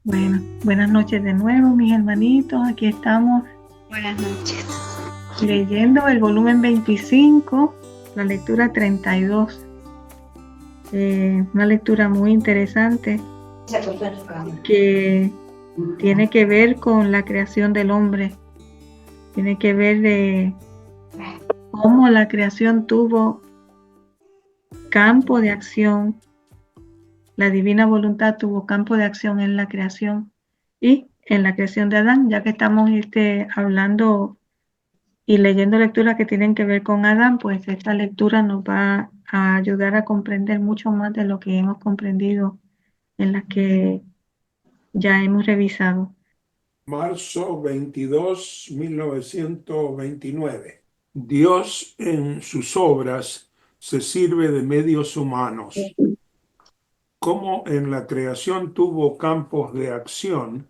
Bueno, buenas noches de nuevo, mis hermanitos. Aquí estamos Buenas noches. leyendo el volumen 25, la lectura 32. Una lectura muy interesante que tiene que ver con la creación del hombre. Tiene que ver de cómo la creación tuvo campo de acción. La divina voluntad tuvo campo de acción en la creación y en la creación de Adán, ya que estamos hablando y leyendo lecturas que tienen que ver con Adán, pues esta lectura nos va a ayudar a comprender mucho más de lo que hemos comprendido en las que ya hemos revisado. Marzo 22, 1929. Dios en sus obras se sirve de medios humanos. Como en la creación tuvo campos de acción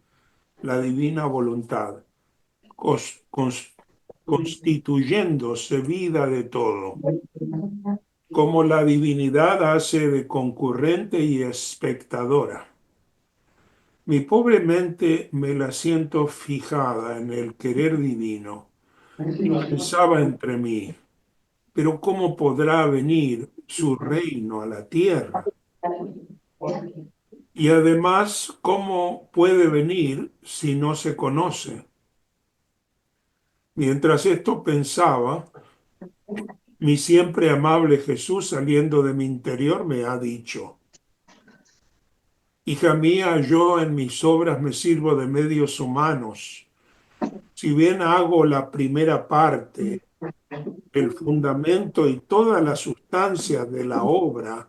la divina voluntad, constituyéndose vida de todo. Como la divinidad hace de concurrente y espectadora. Mi pobre mente me la siento fijada en el querer divino. Y pensaba entre mí, pero ¿cómo podrá venir su reino a la tierra? Y además, ¿cómo puede venir si no se conoce? Mientras esto pensaba, mi siempre amable Jesús saliendo de mi interior me ha dicho, hija mía, yo en mis obras me sirvo de medios humanos. Si bien hago la primera parte, el fundamento y toda la sustancia de la obra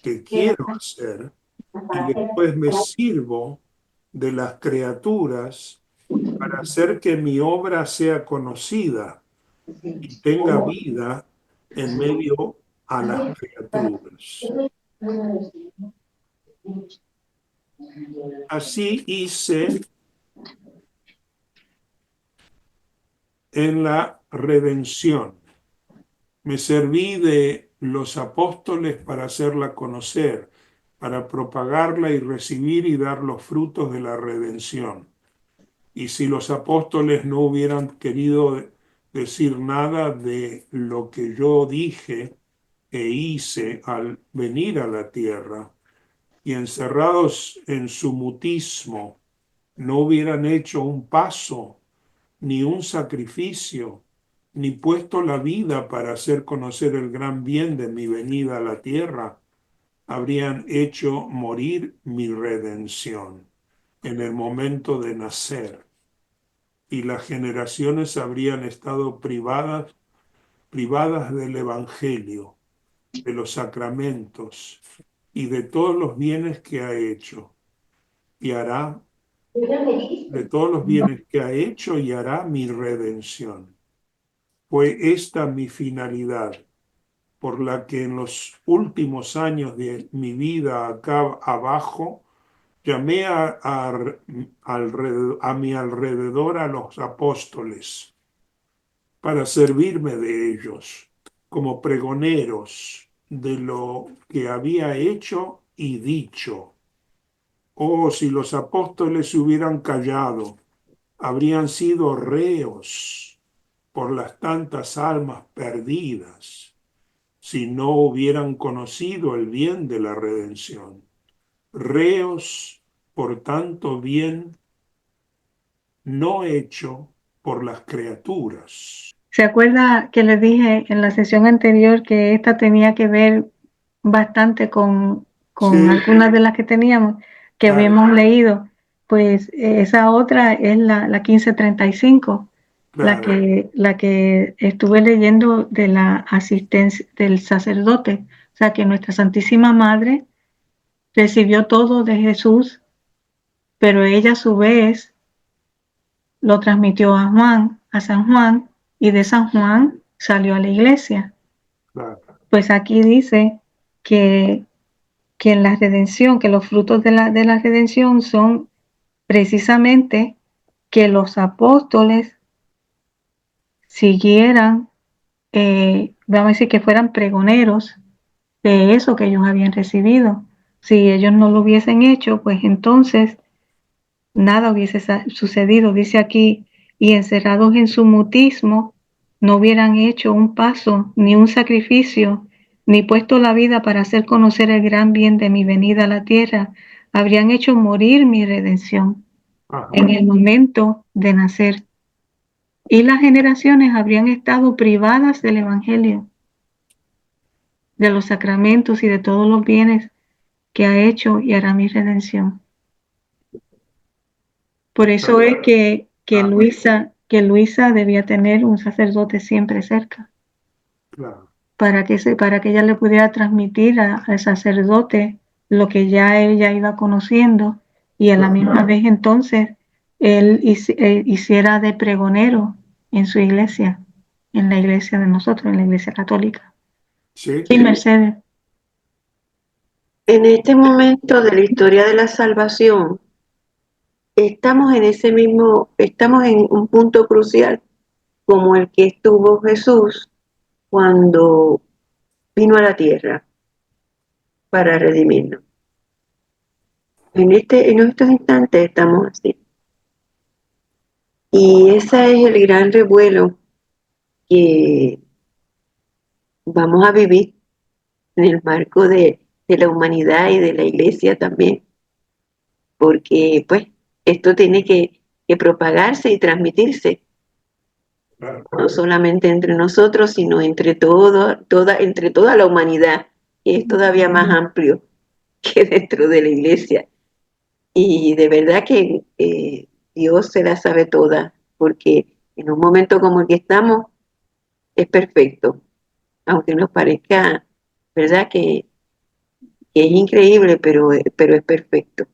que quiero hacer, y después me sirvo de las criaturas para hacer que mi obra sea conocida y tenga vida en medio a las criaturas. Así hice en la redención. Me serví de los apóstoles para hacerla conocer, para propagarla y recibir y dar los frutos de la redención. Y si los apóstoles no hubieran querido decir nada de lo que yo dije e hice al venir a la tierra, y encerrados en su mutismo, no hubieran hecho un paso, ni un sacrificio, ni puesto la vida para hacer conocer el gran bien de mi venida a la tierra, habrían hecho morir mi redención en el momento de nacer, y las generaciones habrían estado privadas del Evangelio, de los sacramentos y de todos los bienes que ha hecho, y hará, de todos los bienes que ha hecho y hará mi redención. Fue esta mi finalidad, por la que en los últimos años de mi vida acá abajo, llamé a mi alrededor a los apóstoles para servirme de ellos como pregoneros de lo que había hecho y dicho. Oh, si los apóstoles se hubieran callado, habrían sido reos por las tantas almas perdidas si no hubieran conocido el bien de la redención. Reos por tanto bien no hecho por las criaturas. ¿Se acuerda que les dije en la sesión anterior que esta tenía que ver bastante con Sí, algunas de las que teníamos, que claro, habíamos leído? Pues esa otra es la 1535, claro, la que estuve leyendo de la asistencia del sacerdote. O sea, que nuestra Santísima Madre recibió todo de Jesús, pero ella a su vez lo transmitió a Juan, a San Juan, y de San Juan salió a la iglesia. claro. Pues aquí dice que, que en la redención, que los frutos de la redención son precisamente que los apóstoles siguieran, vamos a decir que fueran pregoneros de eso que ellos habían recibido. Si ellos no lo hubiesen hecho, pues entonces nada hubiese sucedido. Dice aquí, y encerrados en su mutismo, no hubieran hecho un paso, ni un sacrificio, ni puesto la vida para hacer conocer el gran bien de mi venida a la tierra, habrían hecho morir mi redención Ajá. en el momento de nacer. Y las generaciones habrían estado privadas del Evangelio, de los sacramentos y de todos los bienes que ha hecho y hará mi redención. Por eso es que Luisa debía tener un sacerdote siempre cerca, Claro. para que ella le pudiera transmitir al sacerdote lo que ya ella iba conociendo y a la Claro. misma vez entonces él hiciera de pregonero en su iglesia, en la iglesia de nosotros, en la iglesia católica. Sí, Sí, Mercedes. En este momento de la historia de la salvación, estamos en un punto crucial como el que estuvo Jesús cuando vino a la tierra para redimirnos. En estos instantes estamos así. Y ese es el gran revuelo que vamos a vivir en el marco de la humanidad y de la iglesia también, porque pues esto tiene que propagarse y transmitirse, claro. no solamente entre nosotros, sino entre entre toda la humanidad, que es todavía más amplio que dentro de la iglesia. Y de verdad que Dios se la sabe toda, porque en un momento como el que estamos es perfecto, aunque nos parezca, ¿verdad? Que es increíble, pero es perfecto.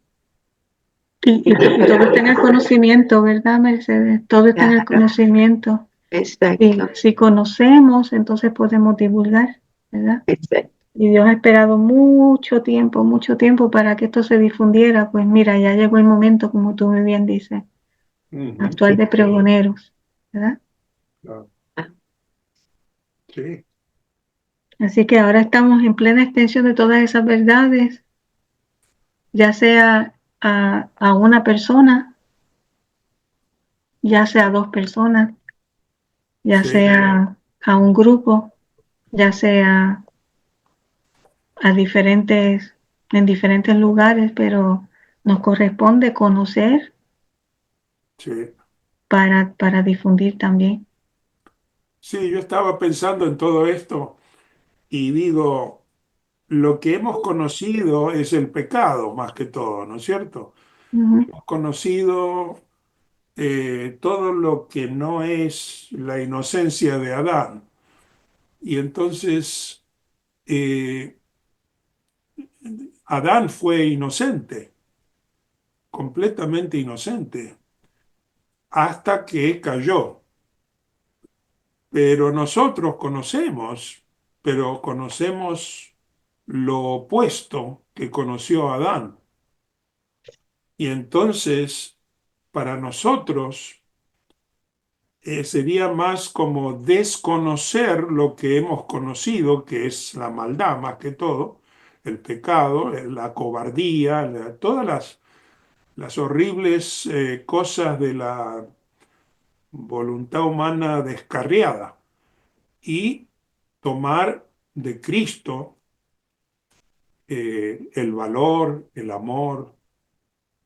Y todo está en el conocimiento, ¿verdad, Mercedes? Todo está en el conocimiento. Exacto, Si conocemos, entonces podemos divulgar, ¿verdad? exacto. Y Dios ha esperado mucho tiempo para que esto se difundiera. Pues mira, ya llegó el momento, como tú muy bien dices, Ujú. actual de pregoneros, ¿verdad? Claro. Ah, Sí, Así que ahora estamos en plena extensión de todas esas verdades, ya sea a una persona, ya sea a dos personas, ya sí, sea a un grupo, ya sea en diferentes lugares, pero nos corresponde conocer sí. para difundir también. Sí, yo estaba pensando en todo esto y digo, lo que hemos conocido es el pecado más que todo, ¿no es cierto? Ujú. Hemos conocido todo lo que no es la inocencia de Adán. Y entonces eh, Adán fue inocente, completamente inocente, hasta que cayó. Pero nosotros conocemos, pero conocemos lo opuesto que conoció Adán. Y entonces, para nosotros, sería más como desconocer lo que hemos conocido, que es la maldad más que todo, el pecado, la cobardía, todas las horribles cosas de la voluntad humana descarriada, y tomar de Cristo el valor, el amor,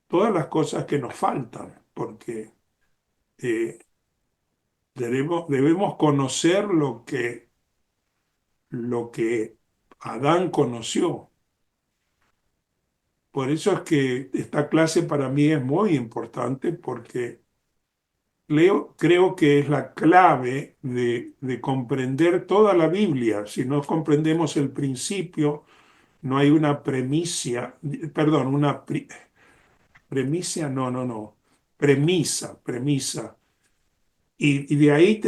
todas las cosas que nos faltan, porque eh, debemos conocer lo que Adán conoció. Por eso es que esta clase para mí es muy importante, porque creo que es la clave de comprender toda la Biblia. Si no comprendemos el principio, no hay una premisa, perdón, premisa, no, premisa. Y de ahí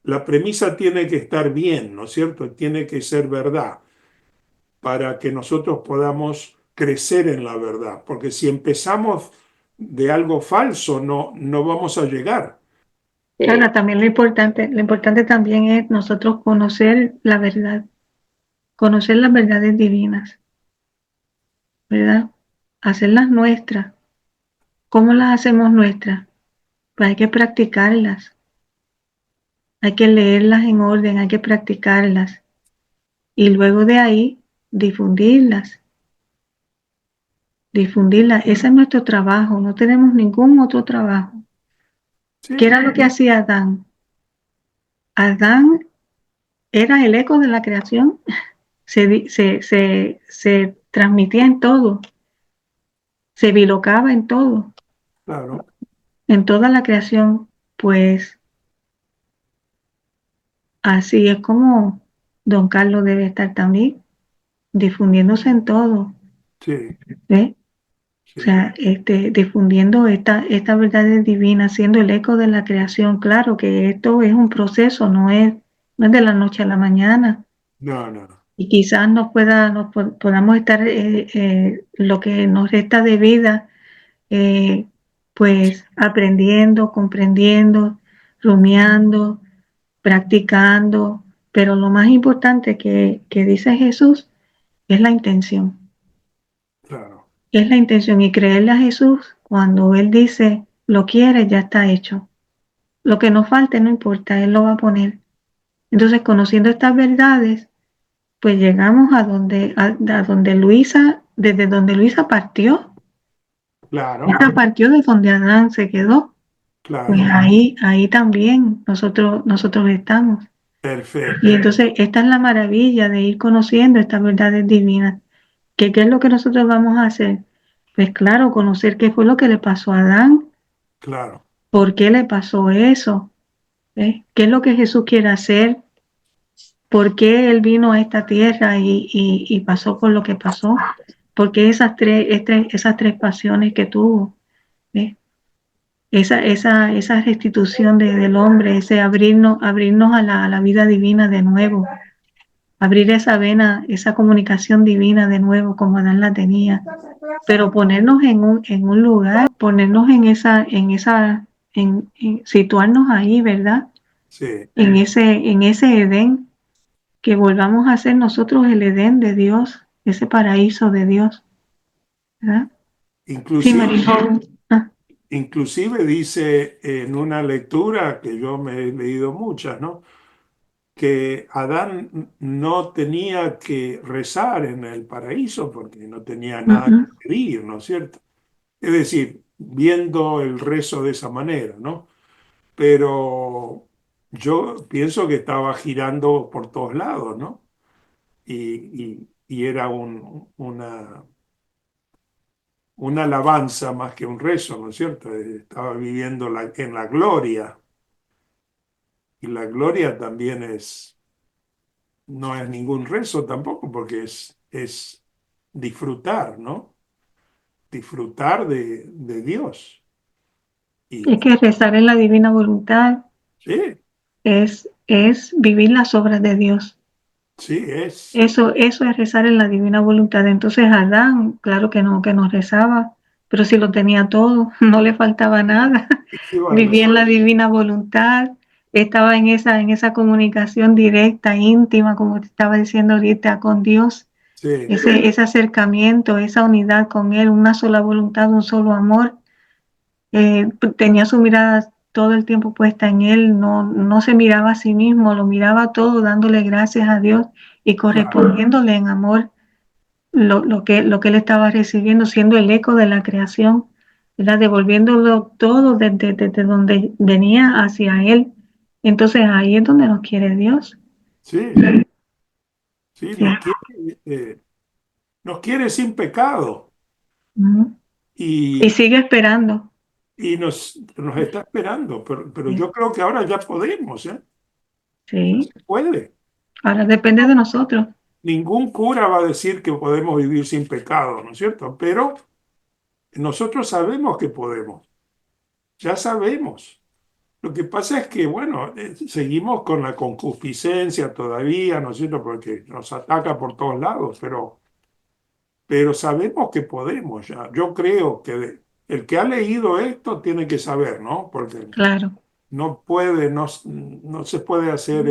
la premisa tiene que estar bien, ¿no es cierto? Tiene que ser verdad para que nosotros podamos crecer en la verdad, porque si empezamos de algo falso, no vamos a llegar. Claro, también lo importante también es nosotros conocer la verdad, conocer las verdades divinas, ¿verdad? Hacerlas nuestras, ¿Cómo las hacemos nuestras? Pues hay que practicarlas, hay que leerlas en orden, hay que practicarlas y luego de ahí difundirlas. Difundirlas, ese es nuestro trabajo, no tenemos ningún otro trabajo. Sí, ¿Qué era lo que hacía Adán? Adán era el eco de la creación, se transmitía en todo, se bilocaba claro, en toda la creación, pues así es como don Carlos debe estar también, difundiéndose en todo, sí, ¿ves? O sí. sea, difundiendo esta verdad divina, siendo el eco de la creación. Claro que esto es un proceso, no es de la noche a la mañana. No, no, Y quizás podamos estar lo que nos resta de vida, eh, pues aprendiendo, comprendiendo, rumiando, practicando. Pero lo más importante que dice Jesús es la intención. claro, Es la intención y creerle a Jesús cuando Él dice, lo quiere, ya está hecho. Lo que nos falte no importa, Él lo va a poner. Entonces, conociendo estas verdades, pues llegamos a donde Luisa, desde donde Luisa partió. claro, Ella partió de donde Adán se quedó. Pues claro, ahí también nosotros estamos. Y perfecto, entonces esta es la maravilla de ir conociendo estas verdades divinas. ¿Qué es lo que nosotros vamos a hacer? Pues claro, conocer qué fue lo que le pasó a Adán, claro, por qué le pasó eso, ¿ves? ¿Qué es lo que Jesús quiere hacer? ¿Por qué Él vino a esta tierra y pasó por lo que pasó? ¿Por qué esas tres pasiones que tuvo? ¿Ves? Esa restitución del hombre, ese abrirnos a la vida divina de nuevo, abrir esa vena, esa comunicación divina de nuevo como Adán la tenía, pero ponernos en un lugar, ponernos situarnos ahí, ¿verdad? sí. En ese Edén, que volvamos a ser nosotros el Edén de Dios, ese paraíso de Dios, ¿verdad? Sí, Inclusive, Marijol. inclusive dice en una lectura que yo me he leído muchas, ¿no? Que Adán no tenía que rezar en el paraíso porque no tenía nada que pedir, ¿no es cierto? Es decir, viendo el rezo de esa manera, ¿no? Pero yo pienso que estaba girando por todos lados, ¿no? Y era una alabanza más que un rezo, ¿no es cierto? Estaba viviendo en la gloria, y la gloria también no es ningún rezo tampoco, porque es disfrutar, ¿no? Disfrutar de Dios. Es Y que rezar en la divina voluntad sí, es vivir las obras de Dios. sí, Eso es rezar en la divina voluntad. Entonces Adán, claro que no rezaba, pero si lo tenía todo, no le faltaba nada. ¿qué iba a Vivía en rezar? la divina voluntad, estaba en esa comunicación directa, íntima, como te estaba diciendo ahorita, con Dios. Sí, Ese acercamiento, esa unidad con Él, una sola voluntad, un solo amor. Tenía su mirada todo el tiempo puesta en Él, no se miraba a sí mismo, lo miraba todo dándole gracias a Dios y claro, correspondiéndole en amor lo que Él estaba recibiendo, siendo el eco de la creación, ¿verdad? Devolviéndolo todo desde donde venía hacia Él. Entonces ahí es donde nos quiere Dios. sí, sí, Sí. nos quiere sin pecado Ujú. Y y, sigue esperando. y nos está esperando, pero Sí. yo creo que ahora ya podemos, ¿eh? Ya Sí. se puede. Ahora depende de nosotros. Ningún cura va a decir que podemos vivir sin pecado, ¿no es cierto? Pero nosotros sabemos que podemos, ya sabemos. Lo que pasa es que, bueno, seguimos con la concupiscencia todavía, ¿no es cierto? Porque nos ataca por todos lados, pero sabemos que podemos ya. Yo creo que el que ha leído esto tiene que saber, ¿no? Porque Claro. no se puede hacer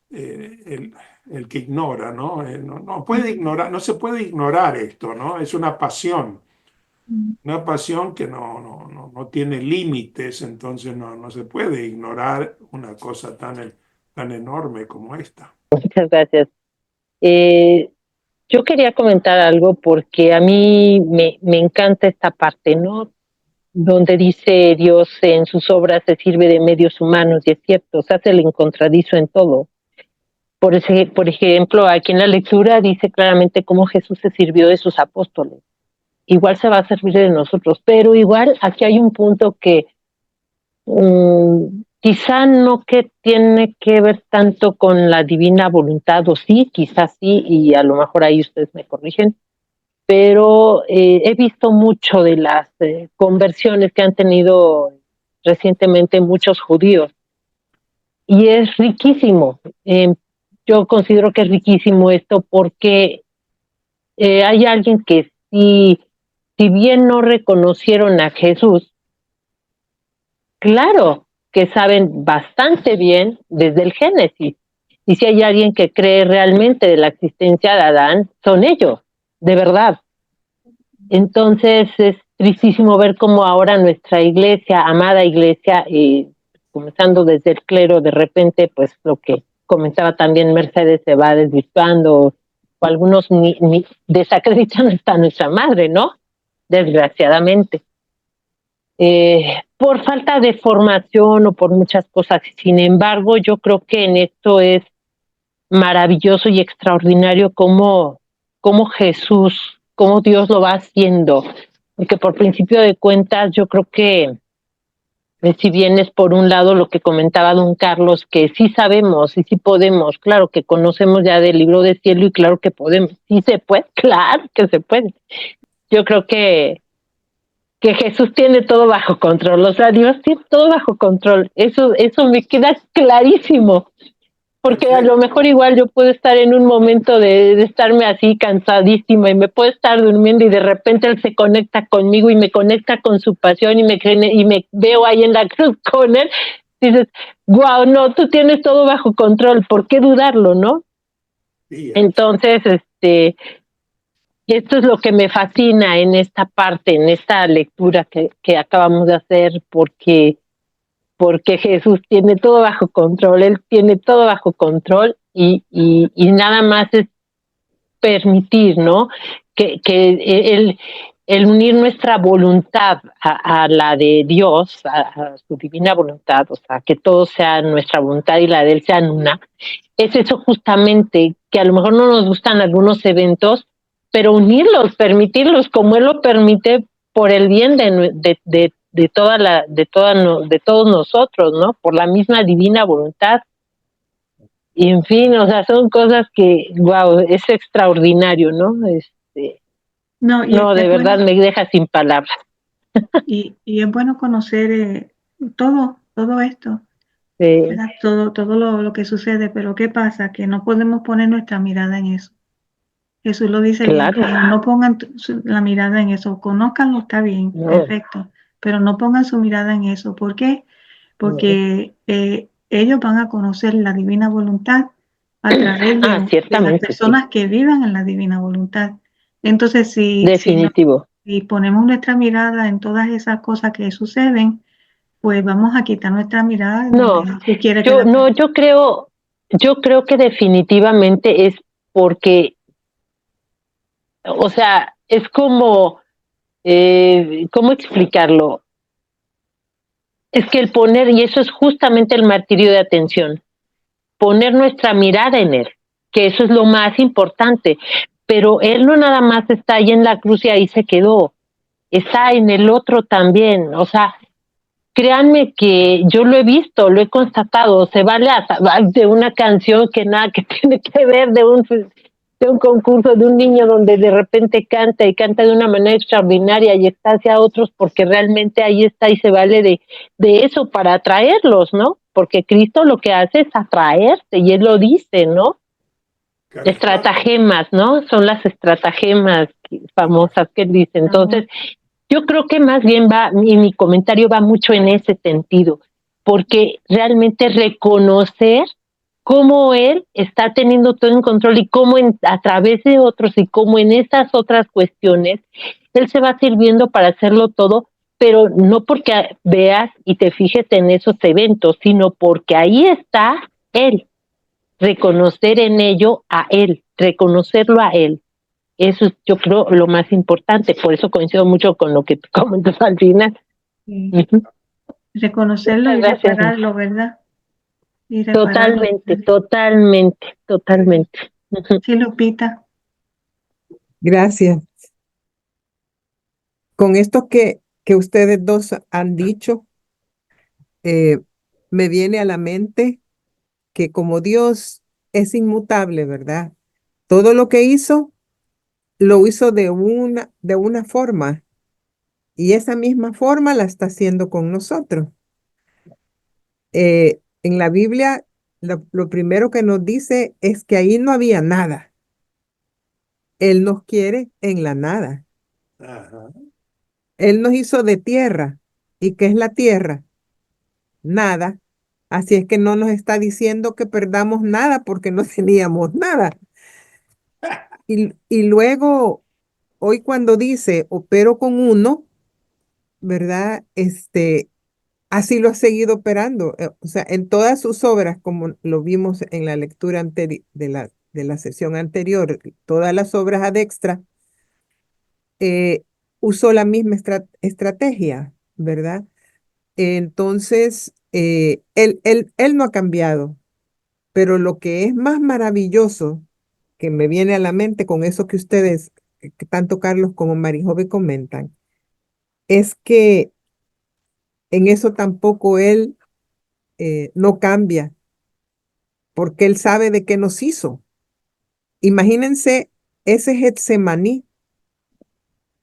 eh, el, el que ignora, ¿no? No puede ignorar, no se puede ignorar esto, ¿no? Es una pasión. Una pasión que no tiene límites, entonces no se puede ignorar una cosa tan enorme como esta. Muchas gracias. Eh, yo quería comentar algo porque a mí me encanta esta parte, ¿no? Donde dice Dios en sus obras se sirve de medios humanos, y es cierto, se hace el encontradizo en todo. Por ejemplo, aquí en la lectura dice claramente cómo Jesús se sirvió de sus apóstoles. Igual se va a servir de nosotros, pero igual aquí hay un punto que quizá no que tiene que ver tanto con la divina voluntad, o sí, quizás sí, y a lo mejor ahí ustedes me corrigen, pero he visto mucho de las conversiones que han tenido recientemente muchos judíos, y es riquísimo. Yo considero que es riquísimo esto porque hay alguien que si bien no reconocieron a Jesús, claro que saben bastante bien desde el Génesis. Y si hay alguien que cree realmente de la existencia de Adán, son ellos, de verdad. Entonces es tristísimo ver cómo ahora nuestra iglesia, amada iglesia, comenzando desde el clero, de repente, pues lo que comentaba también Mercedes, se va desvirtuando, o algunos ni desacreditan hasta nuestra madre, ¿no? Desgraciadamente. Por falta de formación o por muchas cosas. Sin embargo, yo creo que en esto es maravilloso y extraordinario cómo Jesús, cómo Dios lo va haciendo. Porque por principio de cuentas, yo creo que si bien es por un lado lo que comentaba don Carlos, que sí sabemos y sí podemos, claro que conocemos ya del libro del cielo y claro que podemos, sí se puede, claro que se puede. Yo creo que Jesús tiene todo bajo control, o sea, Dios tiene todo bajo control, eso me queda clarísimo, porque a lo mejor igual yo puedo estar en un momento de estarme así cansadísima y me puedo estar durmiendo y de repente Él se conecta conmigo y me conecta con su pasión y me veo ahí en la cruz con Él, dices, wow, no, tú tienes todo bajo control, ¿por qué dudarlo, no? Sí, Entonces, esto es lo que me fascina en esta parte, en esta lectura que acabamos de hacer, porque Jesús tiene todo bajo control, Él tiene todo bajo control y nada más es permitir, ¿no? Que el unir nuestra voluntad a la de Dios, a su divina voluntad, o sea, que todo sea nuestra voluntad y la de Él sean una, es eso justamente, que a lo mejor no nos gustan algunos eventos, pero unirlos, permitirlos, como Él lo permite por el bien de todos nosotros, ¿no? Por la misma divina voluntad. Y en fin, o sea, son cosas que, wow, es extraordinario, ¿no? No, De es verdad bueno, me deja sin palabras. y es bueno conocer todo esto, ¿verdad? Todo lo que sucede, pero ¿qué pasa? Que no podemos poner nuestra mirada en eso. Jesús lo dice bien Claro, claro, no pongan la mirada en eso, conózcanlo, está bien, no, perfecto, pero no pongan su mirada en eso. ¿Por qué? no. Porque ellos van a conocer la divina voluntad a través de las Ciertamente, sí, personas que vivan en la divina voluntad. Entonces, definitivo. si ponemos nuestra mirada en todas esas cosas que suceden, pues vamos a quitar nuestra mirada de donde No, Jesús quiere que la pongamos. yo creo que definitivamente es porque, o sea, es como, ¿cómo explicarlo? Es que el poner, y eso es justamente el martirio de atención, poner nuestra mirada en Él, que eso es lo más importante. Pero Él no nada más está ahí en la cruz y ahí se quedó, está en el otro también. O sea, créanme que yo lo he visto, lo he constatado, se vale hasta de una canción que nada que tiene que ver, de un concurso de un niño donde de repente canta y canta de una manera extraordinaria y está hacia otros porque realmente ahí está y se vale de eso para atraerlos, ¿no? Porque Cristo lo que hace es atraerte y Él lo dice, ¿no? Estratagemas, ¿no? Son las estratagemas famosas que Él dice. Entonces, yo creo que más bien mi comentario va mucho en ese sentido, porque realmente reconocer cómo Él está teniendo todo en control y cómo a través de otros y cómo en esas otras cuestiones Él se va sirviendo para hacerlo todo, pero no porque veas y te fijes en esos eventos, sino porque ahí está Él. Reconocer en ello a Él, reconocerlo a Él. Eso es, yo creo, lo más importante. Por eso coincido mucho con lo que tú comentas al final. Sí. Ujú. Reconocerlo Muchas y gracias. repararlo, ¿verdad? Y repararlo. Totalmente, totalmente, totalmente. Ujú. Sí, Lupita. Gracias. Con esto que ustedes dos han dicho, me viene a la mente que como Dios es inmutable, ¿verdad? Todo lo que hizo, lo hizo de una forma y esa misma forma la está haciendo con nosotros. En la Biblia, lo primero que nos dice es que ahí no había nada. Él nos quiere en la nada. Ajá. Él nos hizo de tierra. ¿Y qué es la tierra? Nada. Así es que no nos está diciendo que perdamos nada porque no teníamos nada. Y luego, hoy cuando dice opero con uno, ¿verdad? Así lo ha seguido operando. O sea, en todas sus obras, como lo vimos en la lectura de la sesión anterior, todas las obras ad extra, eh, usó la misma estrategia, ¿verdad? Entonces, él no ha cambiado, pero lo que es más maravilloso que me viene a la mente con eso que ustedes, que tanto Carlos como Marijove comentan, es que en eso tampoco él no cambia, porque él sabe de qué nos hizo. Imagínense ese Getsemaní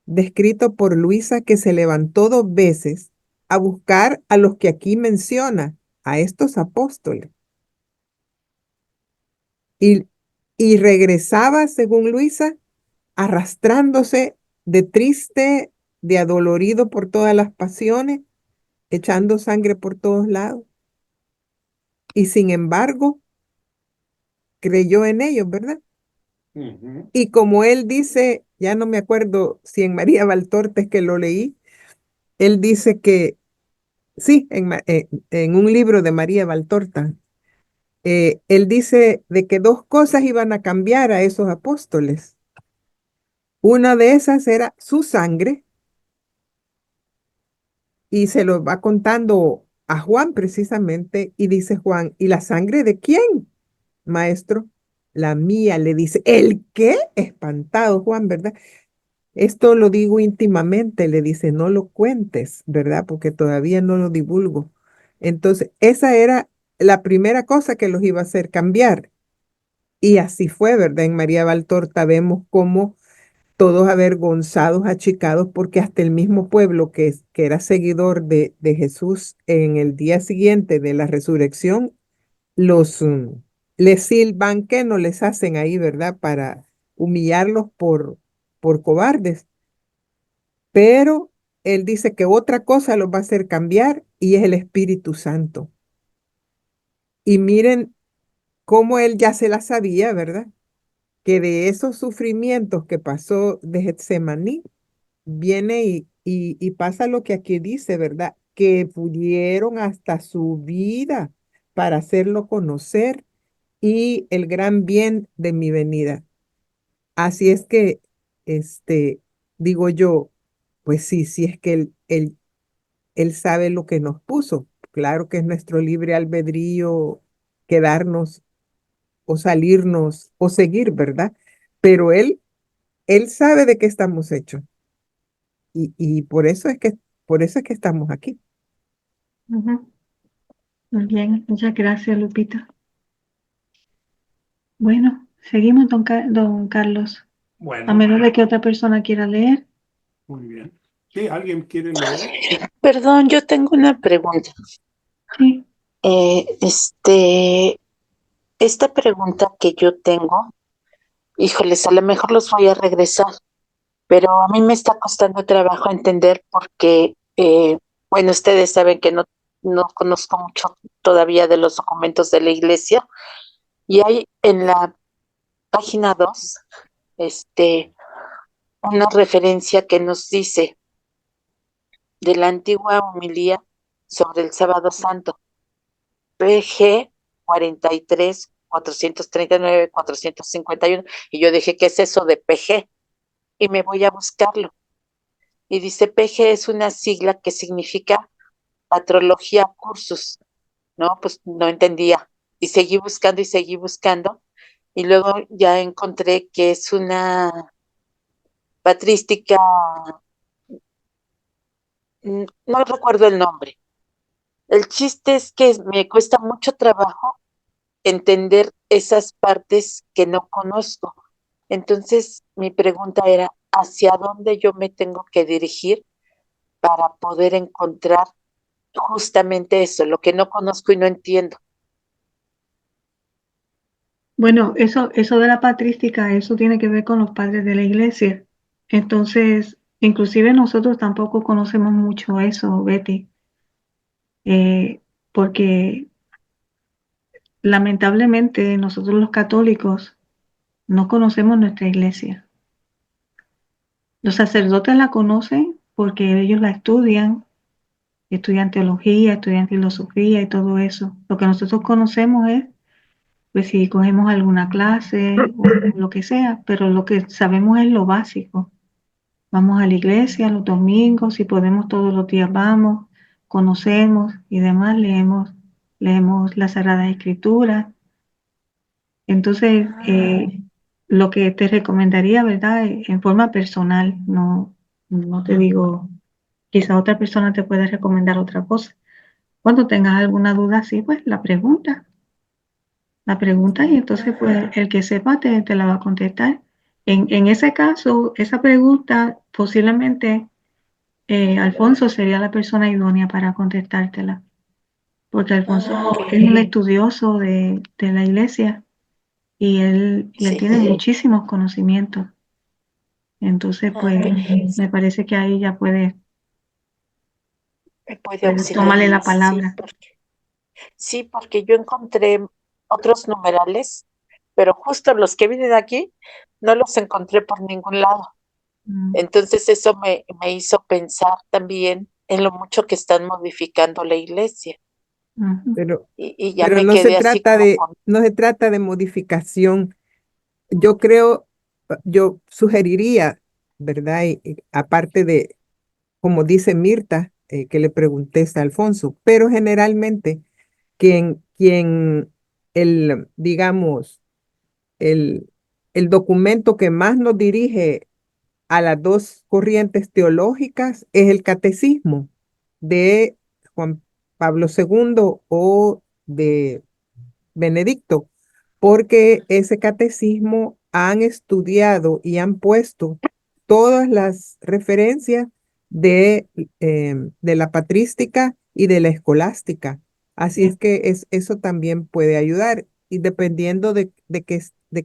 descrito por Luisa que se levantó 2 veces a buscar a los que aquí menciona, a estos apóstoles. Y, y regresaba, según Luisa, arrastrándose de triste, de adolorido por todas las pasiones, echando sangre por todos lados. Y sin embargo, creyó en ellos, ¿verdad? Ujú. Y como él dice, ya no me acuerdo si en María Valtorta es que lo leí, él dice que, sí, en un libro de María Valtorta, él dice de que 2 cosas iban a cambiar a esos apóstoles. Una de esas era su sangre, y se lo va contando a Juan precisamente, y dice Juan, ¿y la sangre de quién, maestro? La mía, le dice. ¿El qué? Espantado Juan, ¿verdad? Esto lo digo íntimamente, le dice, no lo cuentes, ¿verdad? Porque todavía no lo divulgo. Entonces, esa era la primera cosa que los iba a hacer cambiar. Y así fue, ¿verdad? En María Valtorta vemos cómo todos avergonzados, achicados, porque hasta el mismo pueblo que era seguidor de Jesús en el día siguiente de la resurrección, les silban que no les hacen ahí, ¿verdad? Para humillarlos por cobardes. Pero él dice que otra cosa los va a hacer cambiar y es el Espíritu Santo. Y miren cómo él ya se la sabía, ¿verdad? Que de esos sufrimientos que pasó de Getsemaní, viene y pasa lo que aquí dice, ¿verdad? Que pudieron hasta su vida para hacerlo conocer y el gran bien de mi venida. Así es que, digo yo, pues sí, sí es que él sabe lo que nos puso. Claro que es nuestro libre albedrío quedarnos o salirnos o seguir, ¿verdad? Pero él sabe de qué estamos hechos y por eso es que estamos aquí. Ujú. Muy bien, muchas gracias, Lupita. Bueno, seguimos, don Carlos. A Bueno, menos de que otra persona quiera leer. muy bien. ¿Sí? ¿Alguien quiere leer? Perdón, yo tengo una pregunta. Sí. Eh, este, esta pregunta que yo tengo, híjoles, a lo mejor los voy a regresar, pero a mí me está costando trabajo entender porque, bueno, ustedes saben que no conozco mucho todavía de los documentos de la iglesia y hay en la página 2, este, una referencia que nos dice de la antigua homilía sobre el Sábado Santo, PG 43, 439, 451, y yo dije, ¿qué es eso de PG? Y me voy a buscarlo. Y dice, PG es una sigla que significa Patrología Cursus, ¿no? Pues no entendía. Y seguí buscando, y luego ya encontré que es una patrística, no recuerdo el nombre. El chiste es que me cuesta mucho trabajo entender esas partes que no conozco. Entonces, mi pregunta era, ¿hacia dónde yo me tengo que dirigir para poder encontrar justamente eso, lo que no conozco y no entiendo? Bueno, eso de la patrística, eso tiene que ver con los padres de la iglesia. Entonces, inclusive nosotros tampoco conocemos mucho eso, Betty, porque lamentablemente nosotros los católicos no conocemos nuestra iglesia. Los sacerdotes la conocen porque ellos la estudian teología, estudian filosofía y todo eso. Lo que nosotros conocemos es, pues si cogemos alguna clase o lo que sea, pero lo que sabemos es lo básico. Vamos a la iglesia los domingos, si podemos todos los días vamos, conocemos y demás, leemos la Sagrada Escritura. Entonces, lo que te recomendaría, ¿verdad? En forma personal, no te digo, quizá otra persona te puede recomendar otra cosa. Cuando tengas alguna duda así, pues la pregunta y entonces pues el que sepa te la va a contestar. En ese caso, esa pregunta posiblemente Alfonso sería la persona idónea para contestártela, porque Alfonso es un estudioso de la iglesia y él Sí, tiene muchísimos conocimientos. Entonces, pues me me parece que ahí ya puedes puede auxiliar. tomarle la Sí, palabra. porque yo encontré otros numerales, pero justo los que vienen aquí no los encontré por ningún lado. Mm, Entonces eso me hizo pensar también en lo mucho que están modificando la iglesia. ujú, Y ya Pero me quedé así como con... no se trata de modificación. Yo creo, yo sugeriría, ¿verdad? Y aparte de, como dice Mirta, que le pregunté a Alfonso, pero generalmente quien digamos, el, el documento que más nos dirige a las dos corrientes teológicas es el catecismo de Juan Pablo II o de Benedicto, porque ese catecismo han estudiado y han puesto todas las referencias de la patrística y de la escolástica. Así es que eso también puede ayudar, y dependiendo de qué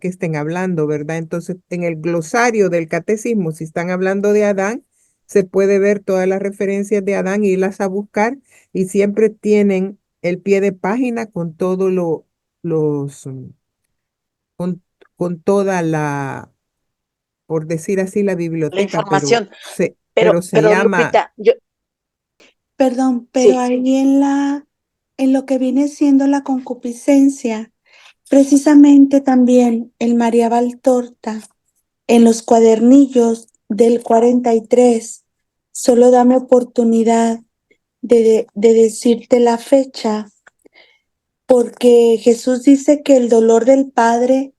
estén hablando, ¿verdad? Entonces, en el glosario del catecismo, si están hablando de Adán, se puede ver todas las referencias de Adán y irlas a buscar, y siempre tienen el pie de página con todo los, con, con toda la, por decir así, la la biblioteca, información. pero se Pero llama, Lupita, yo Perdón, pero sí, ahí en lo que viene siendo la concupiscencia, precisamente también el María Valtorta, en los cuadernillos del 43, solo dame oportunidad de decirte la fecha, porque Jesús dice que el dolor del Padre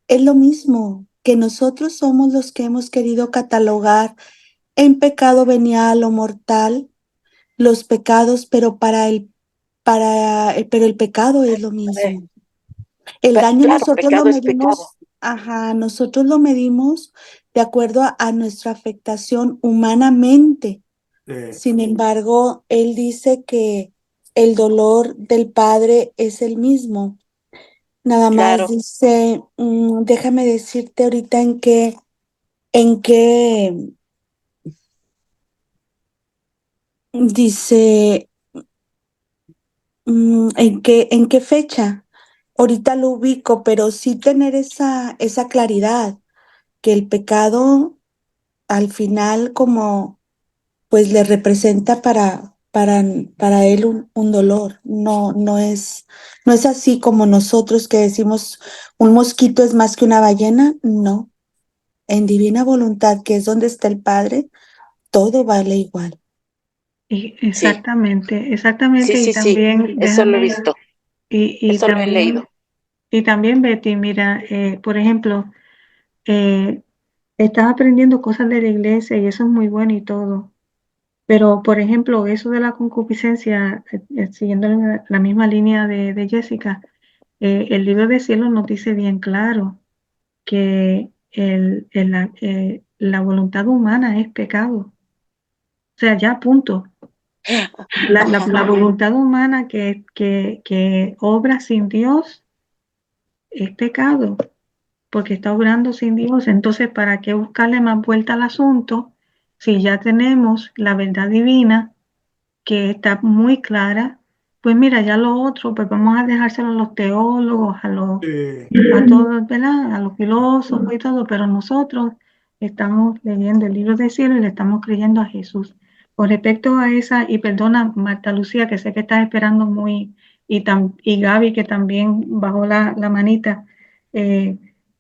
es lo mismo, que nosotros somos los que hemos querido catalogar en pecado venial o mortal los pecados, pero el pecado es lo mismo. El daño claro, nosotros lo pecado es pecado. medimos, ajá, nosotros lo medimos de acuerdo a nuestra afectación humanamente. Sin embargo, él dice que el dolor del Padre es el mismo. Nada más Claro, dice, déjame decirte ahorita en qué dice, en qué fecha. Ahorita lo ubico, pero sí tener esa claridad, que el pecado al final como pues le representa para él un dolor. No es así como nosotros que decimos un mosquito es más que una ballena. No, en divina voluntad, que es donde está el Padre, todo vale igual. Y Sí, exactamente, sí, exactamente. Y sí, sí, también, eso lo he déjame, visto, y eso lo he también, leído. y también, Betty, mira, por ejemplo, eh, estás aprendiendo cosas de la iglesia y eso es muy bueno y todo. Pero, por ejemplo, eso de la concupiscencia, siguiendo la misma línea de Jessica, el libro de cielo nos dice bien claro que la voluntad humana es pecado. O sea, ya punto. La Ajá. voluntad humana que obra sin Dios es pecado, porque está obrando sin Dios. Entonces, ¿para qué buscarle más vuelta al asunto si ya tenemos la verdad divina que está muy clara? Pues mira, ya lo otro, pues vamos a dejárselo a los teólogos, a todos, ¿verdad? A los filósofos y todo, pero nosotros estamos leyendo el libro del cielo y le estamos creyendo a Jesús. Con respecto a esa, y perdona, Marta Lucía, que sé que estás esperando muy, y Gaby, que también bajó la manita, eh,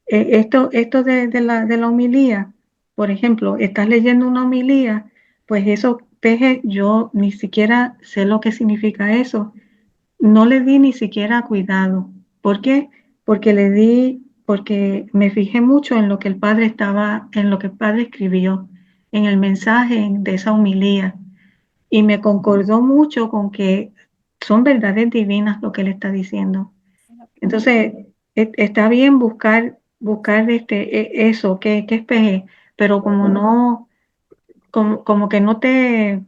esto de la homilía, por ejemplo, estás leyendo una homilía, pues eso, peje, yo ni siquiera sé lo que significa eso, no le di ni siquiera cuidado. ¿Por qué? Porque me fijé mucho en lo que el padre en lo que el padre escribió, en el mensaje de esa homilía, y me concordó mucho con que son verdades divinas lo que él está diciendo. Entonces, está bien buscar eso, que es peje, pero como no, como que no te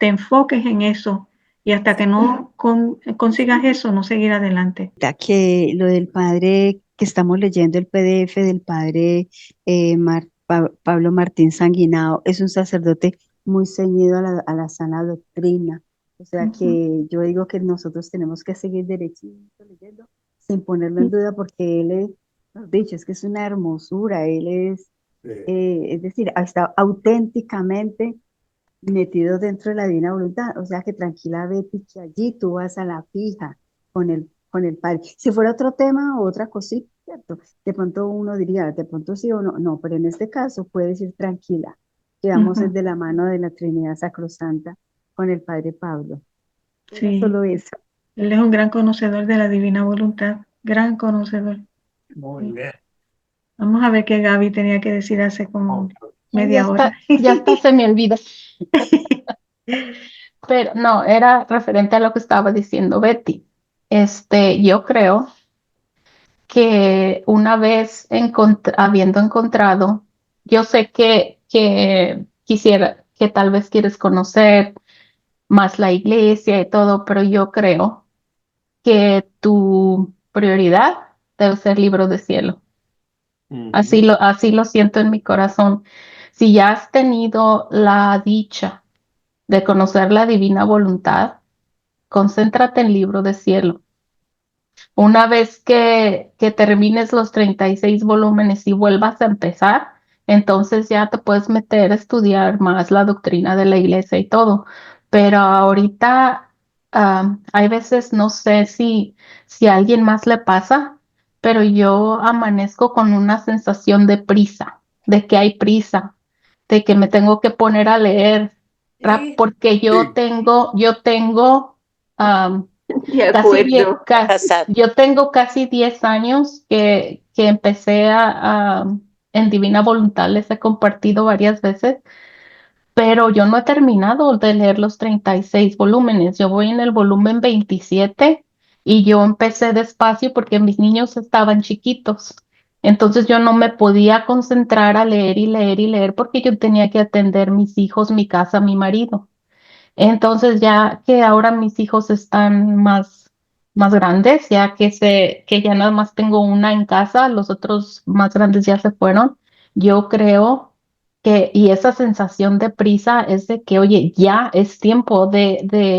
enfoques en eso y hasta que no consigas eso, no seguir adelante. Que lo del padre que estamos leyendo, el PDF del padre Pablo Martín Sanguinao, es un sacerdote muy ceñido a la sana doctrina. O sea Ujú. que yo digo que nosotros tenemos que seguir derechito leyendo sin ponerlo en duda porque él es, mejor dicho, es que es una hermosura, él es decir, está auténticamente metido dentro de la divina voluntad. O sea que tranquila, Betty, que allí tú vas a la fija con el Padre. Si fuera otro tema o otra cosita, ¿cierto? De pronto uno diría, de pronto sí o no, no, pero en este caso puedes ir tranquila, que vamos Ujú. de la mano de la Trinidad Sacrosanta con el Padre Pablo. Era Sí, solo eso. él es un gran conocedor de la divina voluntad, gran conocedor. Muy Sí. bien. Vamos a ver qué Gaby tenía que decir hace como Ay, media hora. ya está se me olvida. Pero no, era referente a lo que estaba diciendo Betty. Yo creo que una vez habiendo encontrado, yo sé que quisiera, que tal vez quieres conocer más la iglesia y todo, pero yo creo que tu prioridad debe ser libro de cielo. Ujú. Así lo siento en mi corazón. Si ya has tenido la dicha de conocer la divina voluntad, concéntrate en libro de cielo. Una vez que termines los 36 volúmenes y vuelvas a empezar, entonces ya te puedes meter a estudiar más la doctrina de la iglesia y todo. Pero ahorita hay veces, no sé si a alguien más le pasa, pero yo amanezco con una sensación de prisa, de que hay prisa, de que me tengo que poner a leer, porque Sí, yo tengo De acuerdo. Pasado. yo tengo casi 10 años que empecé en Divina Voluntad, les he compartido varias veces, pero yo no he terminado de leer los 36 volúmenes. Yo voy en el volumen 27 y yo empecé despacio porque mis niños estaban chiquitos. Entonces yo no me podía concentrar a leer y leer y leer porque yo tenía que atender mis hijos, mi casa, mi marido. Entonces, ya que ahora mis hijos están más grandes, que ya nada más tengo una en casa, los otros más grandes ya se fueron, yo creo y esa sensación de prisa es de que, oye, ya es tiempo de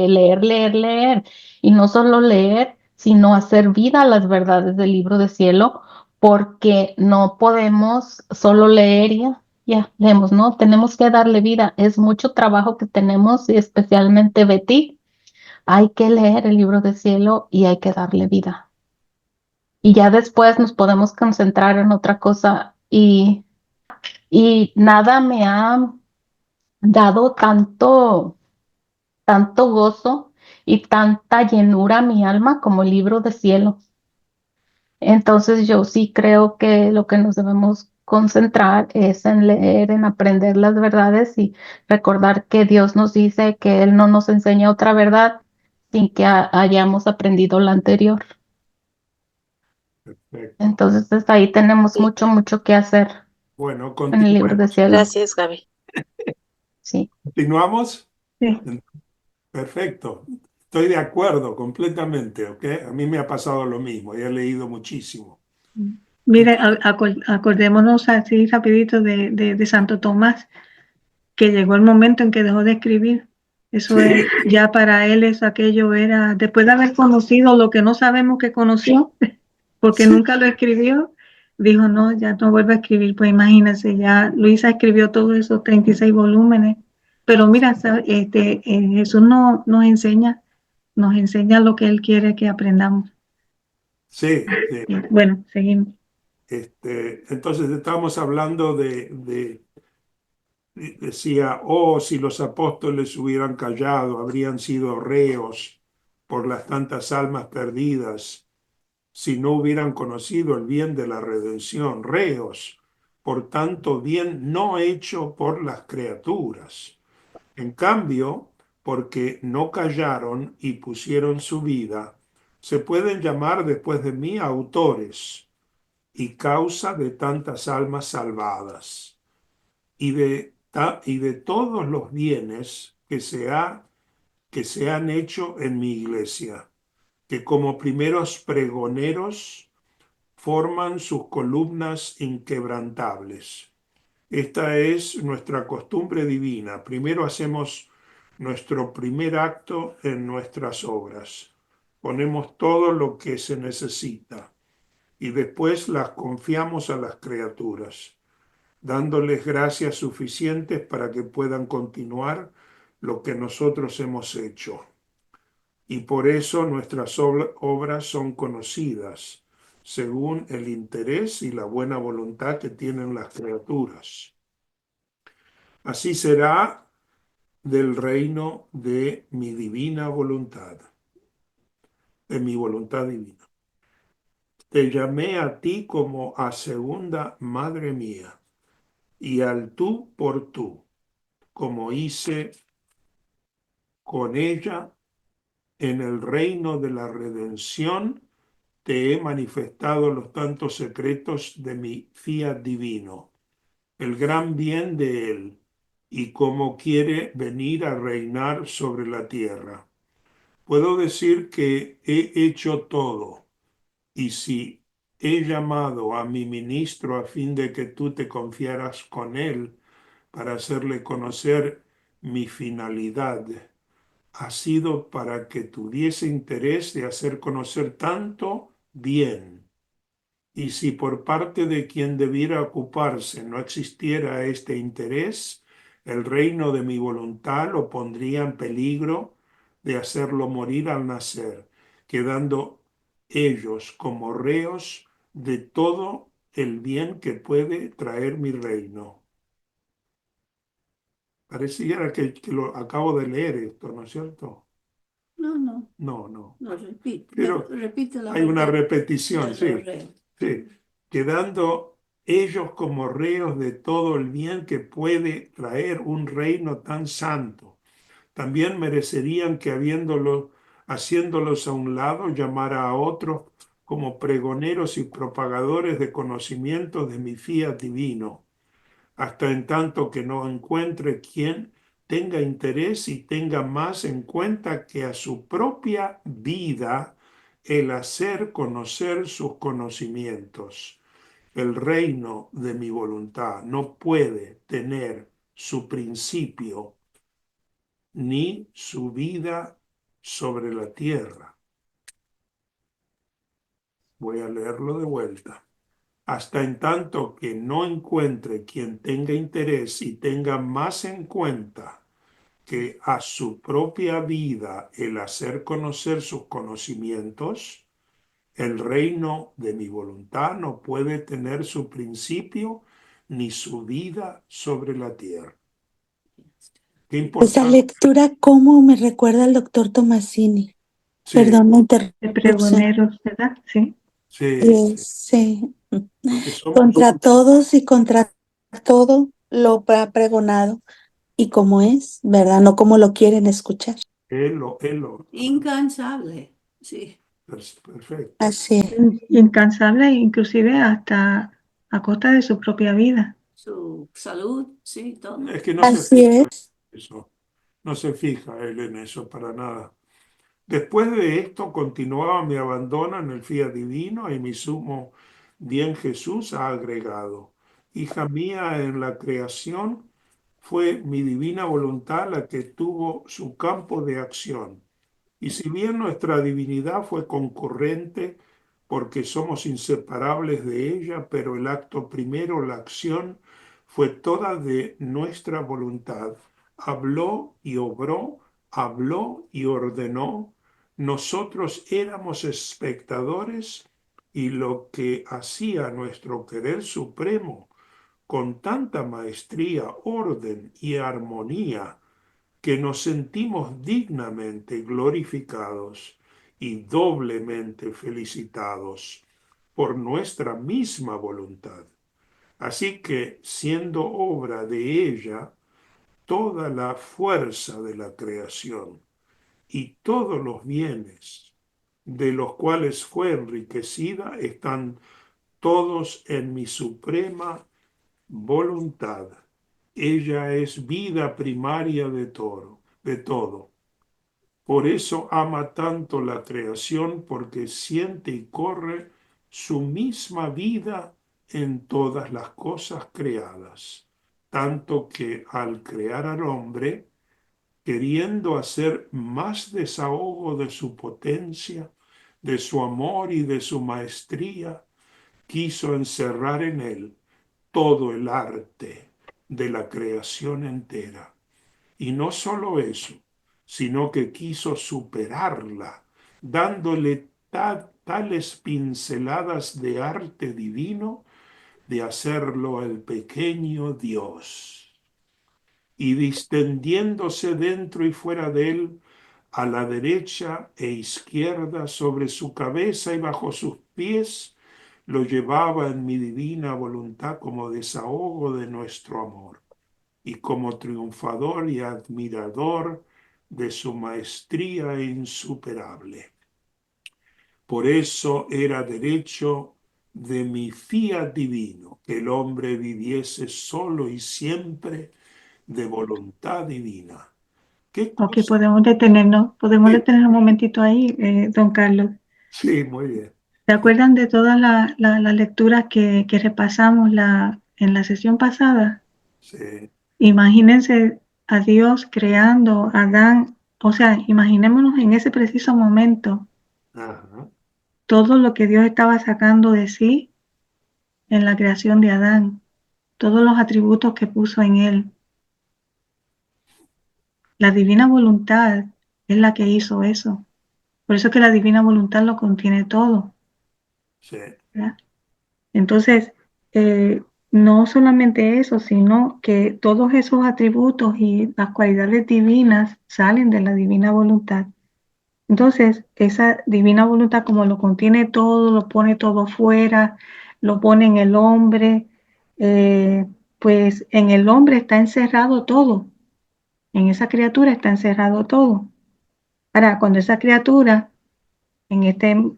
leer, leer, leer, y no solo leer, sino hacer vida a las verdades del libro de cielo, porque no podemos solo leer ya leemos, ¿no? Tenemos que darle vida. Es mucho trabajo que tenemos y especialmente Betty. Hay que leer el libro del cielo y hay que darle vida. Y ya después nos podemos concentrar en otra cosa y nada me ha dado tanto gozo y tanta llenura a mi alma como el libro del cielo. Entonces yo sí creo que lo que nos debemos concentrar es en leer, en aprender las verdades y recordar que Dios nos dice que Él no nos enseña otra verdad sin que hayamos aprendido la anterior. Perfecto. Entonces desde ahí tenemos Sí. mucho que hacer Bueno, en el libro del continuemos. cielo. Gracias, Gaby. Sí. ¿Continuamos? Sí. Perfecto. Estoy de acuerdo completamente, ¿ok? A mí me ha pasado lo mismo, y he leído muchísimo. Mire, acordémonos así rapidito de Santo Tomás, que llegó el momento en que dejó de escribir. Eso Sí. es, ya para él eso aquello era, después de haber conocido lo que no sabemos que conoció, porque Sí. nunca lo escribió, dijo, no, ya no vuelve a escribir. Pues imagínense, ya Luisa escribió todos esos 36 volúmenes. Pero mira, Jesús nos enseña lo que Él quiere que aprendamos. Sí, sí. Bueno, seguimos. Entonces estábamos hablando decía, oh, si los apóstoles hubieran callado, habrían sido reos por las tantas almas perdidas, si no hubieran conocido el bien de la redención, reos por tanto bien no hecho por las criaturas. En cambio, porque no callaron y pusieron su vida, se pueden llamar después de mí autores y causa de tantas almas salvadas y de todos los bienes que se han hecho en mi iglesia, que como primeros pregoneros forman sus columnas inquebrantables. Esta es nuestra costumbre divina. Primero hacemos nuestro primer acto en nuestras obras. Ponemos todo lo que se necesita y después las confiamos a las criaturas, dándoles gracias suficientes para que puedan continuar lo que nosotros hemos hecho. Y por eso nuestras obras son conocidas, según el interés y la buena voluntad que tienen las criaturas. Así será del reino de mi divina voluntad, de mi voluntad divina. Te llamé a ti como a segunda madre mía, y al tú por tú, como hice con ella en el reino de la redención, te he manifestado los tantos secretos de mi fiat divino, el gran bien de él, y cómo quiere venir a reinar sobre la tierra. Puedo decir que he hecho todo, y si he llamado a mi ministro a fin de que tú te confiaras con él para hacerle conocer mi finalidad, ha sido para que tuviese interés de hacer conocer tanto bien. Y si por parte de quien debiera ocuparse no existiera este interés, el reino de mi voluntad lo pondría en peligro de hacerlo morir al nacer, quedando ellos como reos de todo el bien que puede traer mi reino. Pareciera que lo acabo de leer esto, ¿no es cierto? No, no, No. no, repite, Pero repite la hay una verdad repetición, de sí, los reos. sí. Quedando ellos como reos de todo el bien que puede traer un reino tan santo. También merecerían que haciéndolos a un lado, llamara a otros como pregoneros y propagadores de conocimiento de mi fiat divino, hasta en tanto que no encuentre quien tenga interés y tenga más en cuenta que a su propia vida el hacer conocer sus conocimientos. El reino de mi voluntad no puede tener su principio ni su vida sobre la tierra. Voy a leerlo de vuelta. hasta en tanto que no encuentre quien tenga interés y tenga más en cuenta que a su propia vida el hacer conocer sus conocimientos, el reino de mi voluntad no puede tener su principio ni su vida sobre la tierra. Qué Esa importante. lectura, ¿cómo me recuerda al doctor Tomasini? Sí, Perdón la De interrupción. pregoneros, ¿verdad? Sí. sí, Sí. porque somos Contra todos y contra todo lo ha pregonado. Y como es, ¿verdad? No como lo quieren escuchar. él, Incansable. Sí. perfecto. Así es. Incansable, inclusive hasta a costa de su propia vida. Su salud, sí, todo. Es que no se Así fija es. en eso, no se fija él en eso para nada. Después de esto continuaba mi abandono en el fiat divino y mi sumo bien Jesús ha agregado, hija mía, en la creación fue mi divina voluntad la que tuvo su campo de acción. Y si bien nuestra divinidad fue concurrente porque somos inseparables de ella, pero el acto primero, la acción, fue toda de nuestra voluntad. Habló y obró, habló y ordenó. Nosotros éramos espectadores y lo que hacía nuestro querer supremo con tanta maestría, orden y armonía, que nos sentimos dignamente glorificados y doblemente felicitados por nuestra misma voluntad. Así que, siendo obra de ella, toda la fuerza de la creación y todos los bienes de los cuales fue enriquecida están todos en mi suprema voluntad. Ella es vida primaria de todo. Por eso ama tanto la creación, porque siente y corre su misma vida en todas las cosas creadas. Tanto que al crear al hombre, queriendo hacer más desahogo de su potencia, de su amor y de su maestría, quiso encerrar en él todo el arte de la creación entera. Y no solo eso, sino que quiso superarla, dándole tales pinceladas de arte divino de hacerlo el pequeño Dios. Y distendiéndose dentro y fuera de él, a la derecha e izquierda, sobre su cabeza y bajo sus pies, lo llevaba en mi divina voluntad como desahogo de nuestro amor y como triunfador y admirador de su maestría insuperable. Por eso era derecho de mi fiat divino que el hombre viviese solo y siempre de voluntad divina. ¿Qué Ok, cosa? podemos Sí, detener un momentito ahí, don Carlos. sí, muy bien. ¿Se acuerdan de todas las lecturas que repasamos en la sesión pasada? Sí, Imagínense a Dios creando a Adán, o sea, imaginémonos en ese preciso momento ajá, todo lo que Dios estaba sacando de sí en la creación de Adán, todos los atributos que puso en él. La divina voluntad es la que hizo eso. Por eso es que la divina voluntad lo contiene todo, sí, ¿verdad? Entonces, no solamente eso, sino que todos esos atributos y las cualidades divinas salen de la divina voluntad. Entonces, esa divina voluntad, como lo contiene todo, lo pone todo fuera, lo pone en el hombre, eh, pues en el hombre está encerrado todo, en esa criatura está encerrado todo. Ahora, cuando esa criatura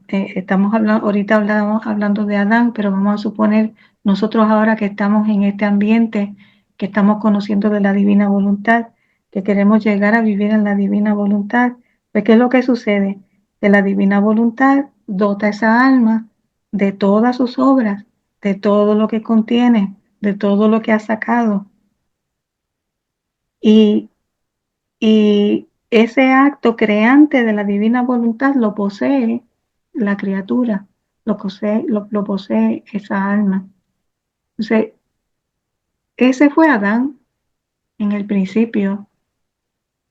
estamos hablando, ahorita hablando de Adán, pero vamos a suponer nosotros ahora que estamos en este ambiente, que estamos conociendo de la divina voluntad, que queremos llegar a vivir en la divina voluntad, pues ¿qué es lo que sucede? Que la divina voluntad dota a esa alma de todas sus obras, de todo lo que contiene, de todo lo que ha sacado. Y, y ese acto creante de la divina voluntad lo posee la criatura. lo posee esa alma. Entonces, ese fue Adán en el principio.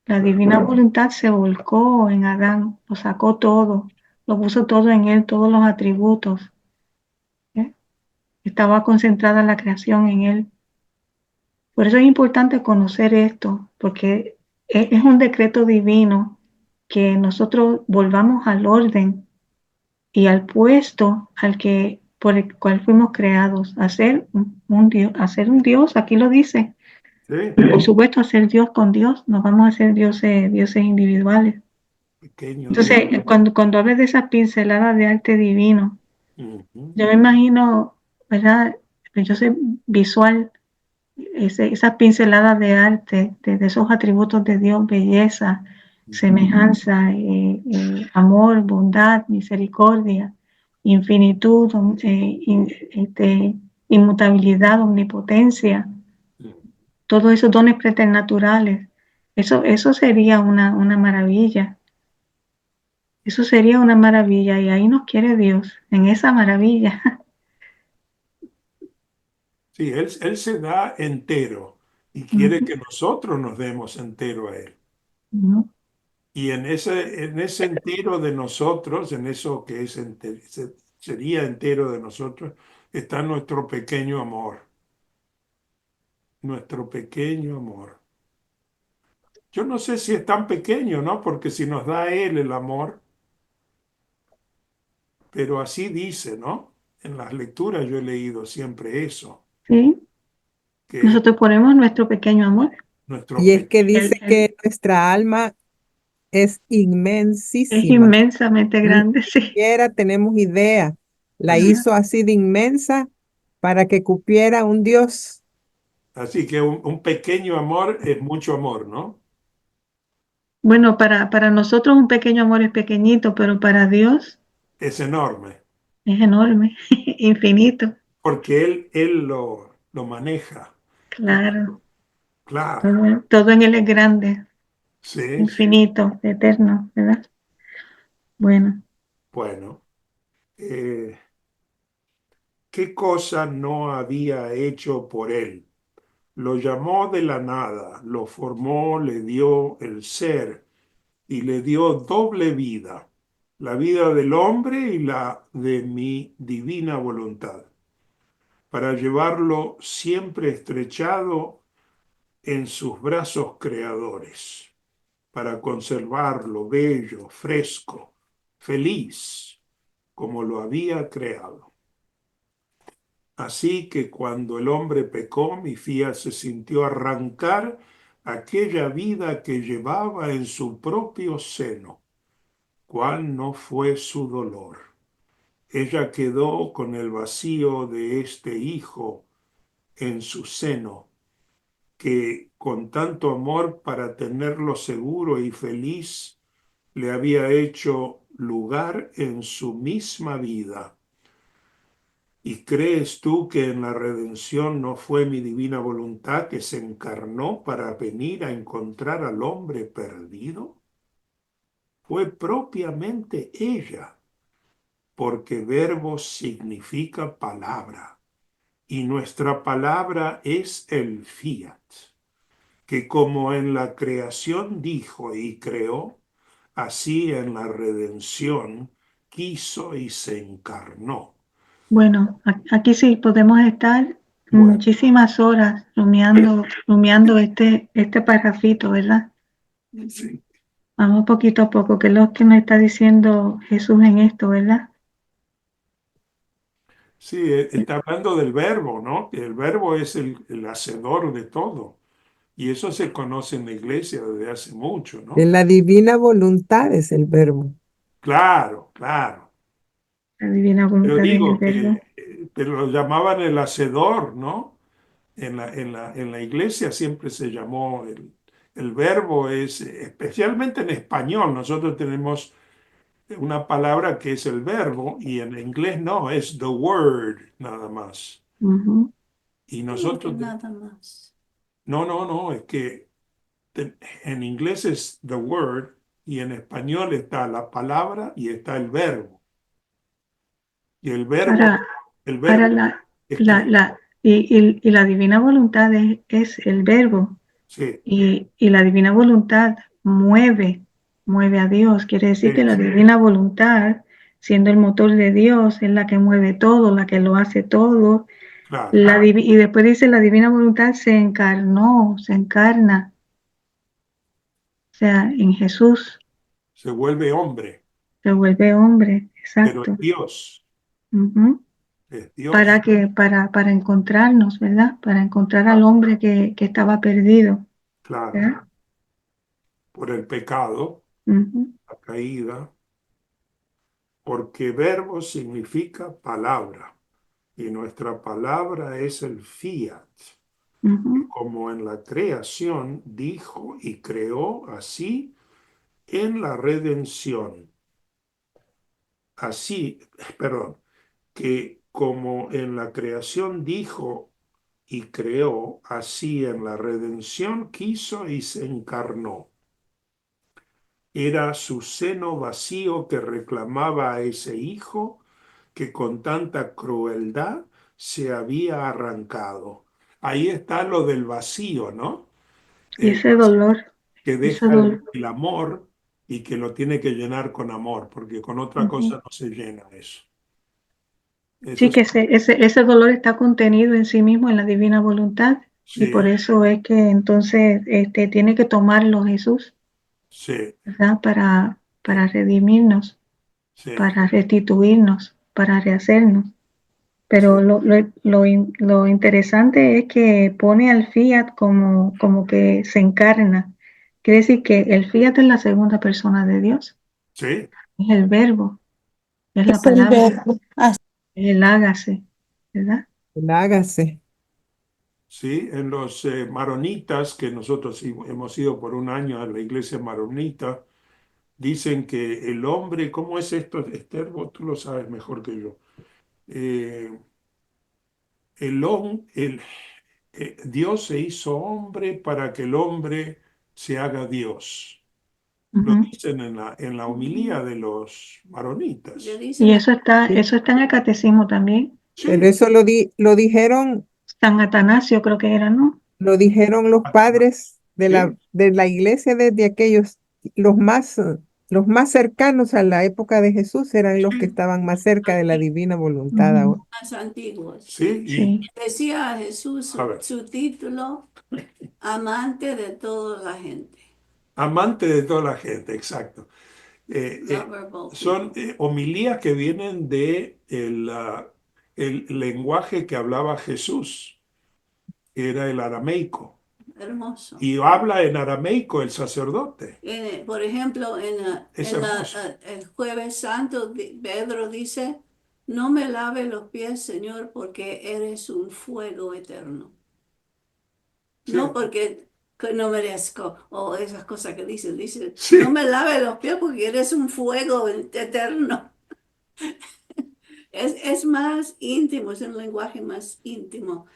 La divina voluntad se volcó en Adán, lo sacó todo, lo puso todo en él, todos los atributos. ¿Eh? Estaba concentrada la creación en él. Por eso es importante conocer esto, porque es un decreto divino que nosotros volvamos al orden y al puesto al que por el cual fuimos creados, a ser un Dios, aquí lo dice. Sí, Por supuesto, hacer Dios con Dios, nos vamos a hacer dioses individuales. pequeño Dios. Entonces, cuando hables de esas pinceladas de arte divino, Ujú. yo me imagino, ¿verdad? Yo soy visual, esas pinceladas de arte, de esos atributos de Dios, belleza, semejanza, amor, bondad, misericordia, infinitud, inmutabilidad, omnipotencia, todos esos dones preternaturales. Eso sería una maravilla. Eso sería una maravilla y ahí nos quiere Dios, en esa maravilla. Sí, él se da entero y quiere Ujú, que nosotros nos demos entero a Él. ujú. Y en ese entero de nosotros, en eso que sería entero de nosotros, está nuestro pequeño amor. Nuestro pequeño amor. Yo no sé si es tan pequeño, ¿no? Porque si nos da Él el amor, pero así dice, ¿no? En las lecturas yo he leído siempre eso, Sí, que nosotros ponemos nuestro pequeño amor. nuestro Y es que pequeño, dice que nuestra alma es Es inmensísima. inmensamente Ni grande, sí. siquiera tenemos idea. La Ajá. hizo así de inmensa para que cupiera un Dios. así que un pequeño amor es mucho amor, ¿no? Bueno, para nosotros un pequeño amor es pequeñito, pero para Dios Es enorme, es enorme, infinito. porque Él lo maneja. Y Claro, claro, todo en Él es grande, sí, sí. infinito, eterno, ¿verdad? Bueno, Bueno, eh, ¿qué cosa no había hecho por Él? Lo llamó de la nada, lo formó, le dio el ser y le dio doble vida, la vida del hombre y la de mi divina voluntad, para llevarlo siempre estrechado en sus brazos creadores, para conservarlo bello, fresco, feliz, como lo había creado. Así que cuando el hombre pecó, mi fía se sintió arrancar aquella vida que llevaba en su propio seno. ¿Cuál no fue su dolor? Ella quedó con el vacío de este hijo en su seno, que con tanto amor para tenerlo seguro y feliz, le había hecho lugar en su misma vida. ¿Y crees tú que en la redención no fue mi divina voluntad que se encarnó para venir a encontrar al hombre perdido? Fue propiamente ella, porque verbo significa palabra, y nuestra palabra es el fiat, que como en la creación dijo y creó, así en la redención quiso y se encarnó. bueno, aquí sí podemos estar Bueno, muchísimas horas rumiando este parrafito, ¿verdad? sí, Vamos poquito a poco, que es lo que nos está diciendo Jesús en esto, ¿verdad? sí, está hablando del verbo, ¿no? Que el verbo es el hacedor de todo. Y eso se conoce en la iglesia desde hace mucho, De ¿no? la divina voluntad es el verbo. Claro, claro. La divina Pero voluntad en el digo verbo. que pero lo llamaban el hacedor, ¿no? En la iglesia siempre se llamó el verbo, es especialmente en español. Nosotros tenemos una palabra que es el verbo y en inglés no, es the word nada más. Ujú. Y ¿Cómo que nosotros, nada más? no, no, no, es que en inglés es the word y en español está la palabra y está el verbo. Y el verbo, Ahora, el ahora verbo es crear. y la divina voluntad es el verbo. Sí, Y la divina voluntad mueve a Dios. Quiere decir que sí, la sí, divina voluntad, siendo el motor de Dios, es la que mueve todo, la que lo hace todo. claro. Y después dice, la divina voluntad se encarnó, se encarna, o sea, en Jesús, Se vuelve hombre, se vuelve hombre, pero exacto. es Dios, Ujú. es Dios. Para encontrarnos, ¿verdad? Para encontrar al Claro, hombre que estaba perdido, claro. ¿verdad? Por el pecado, Ujú, la caída, porque verbo significa palabra y nuestra palabra es el fiat. Y ujú. como en la creación dijo y creó, así en la redención. Así, perdón, que como en la creación dijo y creó, así en la redención quiso y se encarnó. Era su seno vacío que reclamaba a ese hijo que con tanta crueldad se había arrancado. Ahí está lo del vacío, ¿no? Y El ese dolor, que ese deja dolor. el amor y que lo tiene que llenar con amor, porque con otra Ujú. cosa no se llena eso. Eso Sí, es, que ese dolor está contenido en sí mismo en la divina voluntad y por sí, eso es que entonces tiene que tomarlo Jesús, sí, ¿verdad? Para redimirnos, sí, para restituirnos, para rehacernos. Pero sí, lo interesante es que pone al fiat como que se encarna. Quiere decir que el fiat es la segunda persona de Dios, sí, es el verbo, es la Es el palabra, verbo. es el hágase, ¿verdad? Hágase. sí. En los maronitas, que nosotros hemos ido por un año a la iglesia maronita, dicen que el hombre, ¿cómo es esto, Esther? Vos tú lo sabes mejor que yo. Eh, el, hom- el, Dios se hizo hombre para que el hombre se haga Dios. Lo Ujú. dicen en la homilía de los Le maronitas. Y dicen a- Sí. eso está en el catecismo también. Pero Sí, eso San Atanasio creo que era, ¿no? lo dijeron los padres sí, de la iglesia desde aquellos, los más cercanos a la época de Jesús eran los que sí, estaban más cerca de la divina voluntad ahora. Ujú. más antiguos. sí. Sí. Decía a Jesús A ver, su título, amante de toda la gente. amante de toda la gente, exacto. Lover of all Son people. homilías que vienen de el lenguaje que hablaba Jesús, que era el arameico. Hermoso. Y habla en arameico el sacerdote. Por ejemplo, Es hermoso. el Jueves Santo, Pedro dice, no me lave los pies, Señor, porque eres un fuego eterno. No Sí, porque que no merezco, o esas cosas que dicen. Dice, no sí, me lave los pies porque eres un fuego eterno. Es más íntimo, es un lenguaje más íntimo.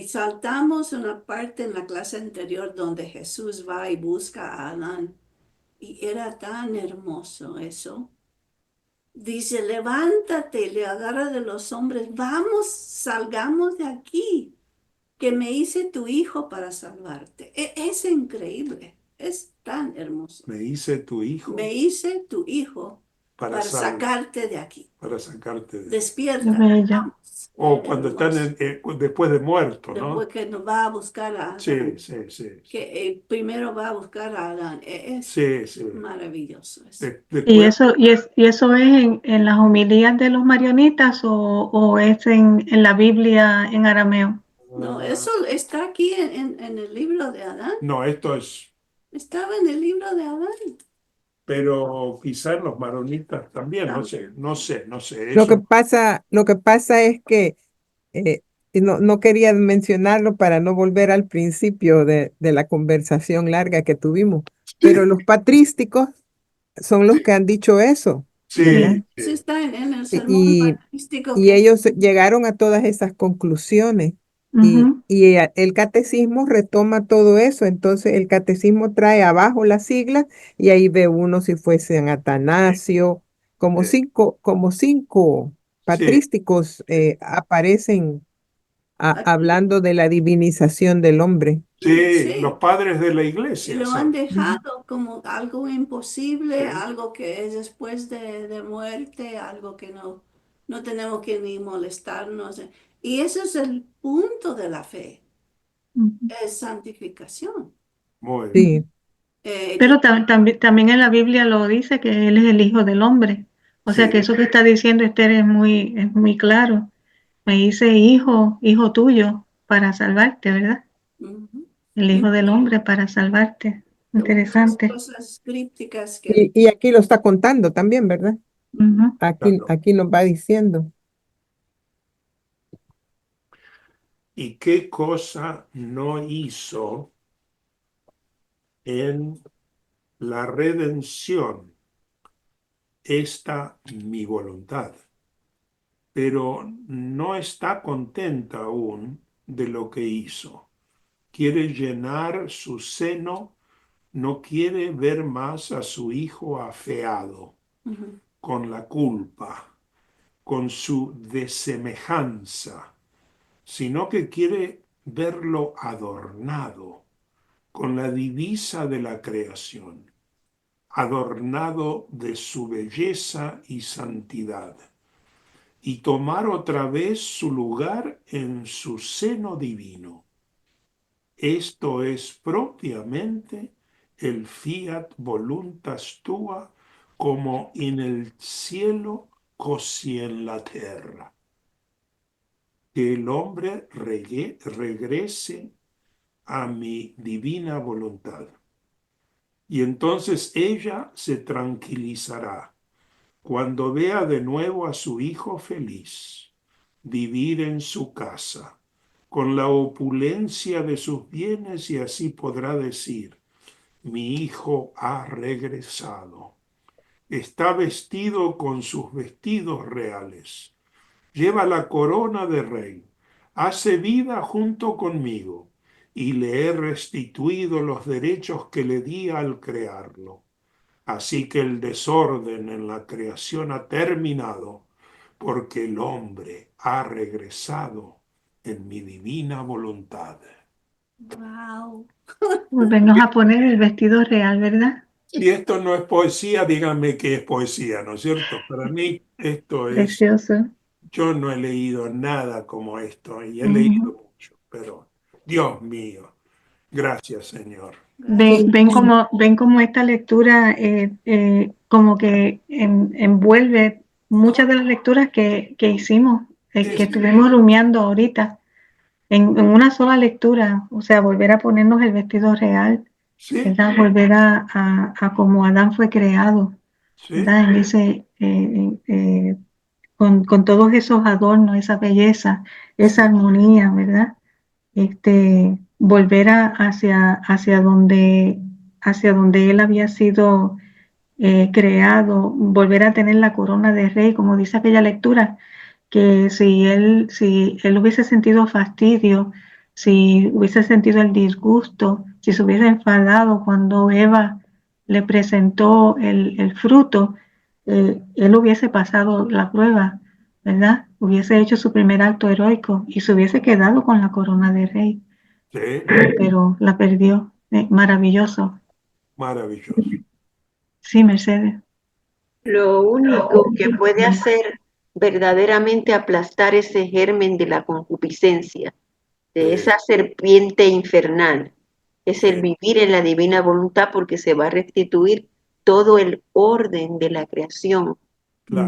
Saltamos una parte en la clase anterior donde Jesús va y busca a Adán. Y era tan hermoso eso. Dice, levántate, le agarra de los hombres, vamos, salgamos de aquí, que me hice tu hijo para salvarte. Es increíble, es tan hermoso. me hice tu hijo Me hice tu hijo para para sacarte de aquí. para sacarte de... Qué Despierta, bella. vamos. O cuando están Hermoso. después de muerto, Después ¿no? que nos va a buscar a Sí, Adán, sí, sí, que primero va a buscar a Adán. Es sí, sí. maravilloso eso. Después, Y eso es en las homilías de los marionitas o es en la Biblia en arameo. No, eso está aquí en el libro de Adán. no, esto es, Estaba en el libro de Adán. pero quizá en los maronitas también, no sé, no sé, no sé, eso Lo que pasa es que eh, y no quería mencionarlo para no volver al principio de la conversación larga que tuvimos, pero los patrísticos son los que han dicho eso, ¿verdad? sí, Sí sí, está en el sermón Y, patrístico y que ellos llegaron a todas esas conclusiones Ujú. el catecismo retoma todo eso. Entonces el catecismo trae abajo las siglas y ahí ve uno si fuese San Atanasio, sí, como cinco patrísticos aparecen Aquí hablando de la divinización del hombre. Sí, los sí, padres de la y iglesia lo han son. dejado como algo imposible, Sí, algo que es después de muerte, algo que no tenemos que ni molestarnos. Y ese es el punto de la fe, Ujú. es santificación. muy bien. Sí, Pero también en la Biblia lo dice que Él es el Hijo del Hombre. O sea que Sí, eso que está diciendo Esther es muy claro. Me dice hijo, hijo tuyo, para salvarte, ¿verdad? ujú. El Y Hijo del Hombre para salvarte. muchas Interesante. cosas crípticas que y aquí lo está contando también, ¿verdad? Ujú. Aquí, claro. aquí nos va diciendo. ¿Y qué cosa no hizo en la redención esta mi voluntad? Pero no está contenta aún de lo que hizo. Quiere llenar su seno, no quiere ver más a su hijo afeado, ujú, con la culpa, con su desemejanza, sino que quiere verlo adornado con la divisa de la creación, adornado de su belleza y santidad, y tomar otra vez su lugar en su seno divino. Esto es propiamente el fiat voluntas tua, como en el cielo, così en la tierra. Que el hombre regrese a mi divina voluntad. Y entonces ella se tranquilizará cuando vea de nuevo a su hijo feliz, vivir en su casa, con la opulencia de sus bienes, y así podrá decir: mi hijo ha regresado, está vestido con sus vestidos reales, lleva la corona de rey, hace vida junto conmigo, y le he restituido los derechos que le di al crearlo. Así que el desorden en la creación ha terminado, porque el hombre ha regresado en mi divina voluntad. wow. Volvernos a poner el vestido real, ¿verdad? Si esto no es poesía, díganme qué es poesía, ¿no es cierto? Para mí esto es, Precioso. yo no he leído nada como esto, y he leído Ujú. mucho, pero Dios mío, gracias Señor. Ven, Gracias. ven como esta lectura como que envuelve muchas de las lecturas que hicimos, que Es, estuvimos rumiando ahorita, en una sola lectura. O sea, volver a ponernos el vestido real, sí, ¿verdad? Volver a como Adán fue creado, sí, ¿verdad? Él dice, con todos esos adornos, esa belleza, esa sí, armonía, ¿verdad? Volver hacia donde él había sido creado, volver a tener la corona de rey, como dice aquella lectura, que si él hubiese sentido fastidio, si hubiese sentido el disgusto, si se hubiese enfadado cuando Eva le presentó el fruto, él hubiese pasado la prueba, ¿verdad? Hubiese hecho su primer acto heroico y se hubiese quedado con la corona de rey, sí, pero la perdió. Maravilloso. maravilloso. Sí, Mercedes. Lo único que puede hacer verdaderamente aplastar ese germen de la concupiscencia, de Sí, esa serpiente infernal, es el sí, vivir en la divina voluntad, porque se va a restituir todo el orden de la creación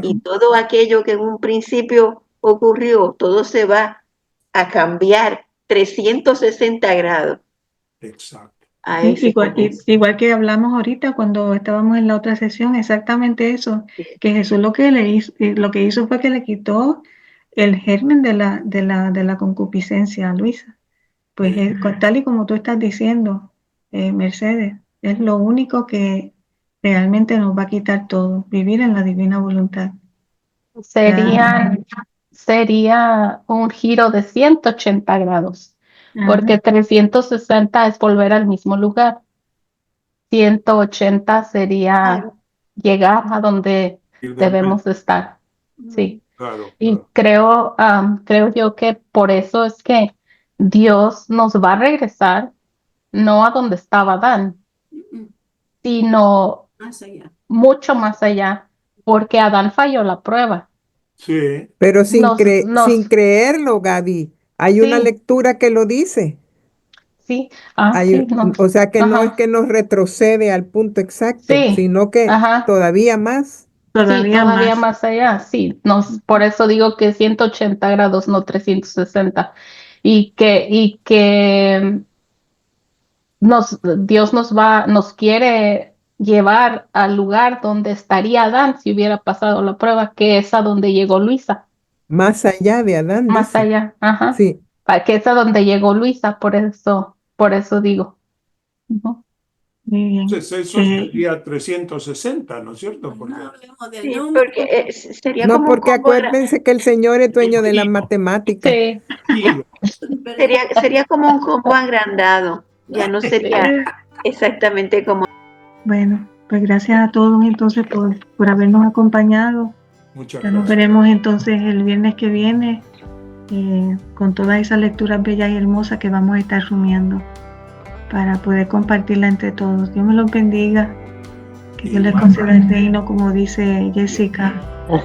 y claro, todo aquello que en un principio ocurrió, todo se va a cambiar 360 grados exacto. a Sí, ese comienzo. igual que hablamos ahorita cuando estábamos en la otra sesión, exactamente eso, que Jesús lo que hizo fue que le quitó el germen de la concupiscencia a Luisa. Pues Sí, tal y como tú estás diciendo, Mercedes, es lo único que realmente nos va a quitar todo, vivir en la divina voluntad. Ya, Sería un giro de 180 grados, ajá, porque 360 es volver al mismo lugar. 180 sería Claro. llegar a donde ir de nuevo. debemos estar. Sí. Claro, Y claro. creo yo que por eso es que Dios nos va a regresar, no a donde estaba Adán, Mm, sino Más allá. mucho más allá, porque Adán falló la prueba. Sí, Pero sin Nos, creerlo, Gaby. Hay una sí, lectura que lo dice. sí, sí, O sea que no es ajá, que nos retrocede al punto exacto, sí, sino que ajá. todavía más. Sí, Todavía todavía más. más allá, sí, por eso digo que 180 grados, no 360, y que Dios nos quiere llevar al lugar donde estaría Adán si hubiera pasado la prueba, que es a donde llegó Luisa, Más allá de Adán, más dice. allá, ajá, Sí, que es a donde llegó Luisa, por eso digo. Ujú. Muy bien. entonces eso sería 360, ¿no es cierto? Porque No hablemos del Sí, número. porque sería no, como un porque combo, acuérdense que el Señor es dueño de las matemáticas. Sí, ¿Verdad? sería como un combo agrandado, ya no sería sí. exactamente como. Bueno, pues gracias a todos entonces por habernos acompañado. muchas Ya nos gracias. veremos entonces el viernes que viene con todas esas lecturas bellas y hermosas que vamos a estar rumiando para poder compartirla entre todos. Dios me los bendiga, que Dios les conceda el reino, como dice Jessica,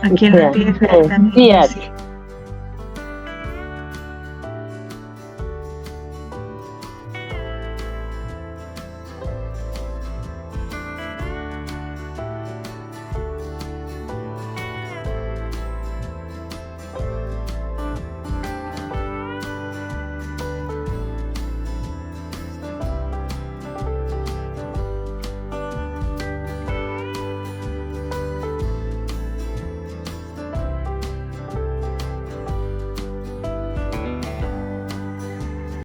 aquí en la tierra y también en el cielo.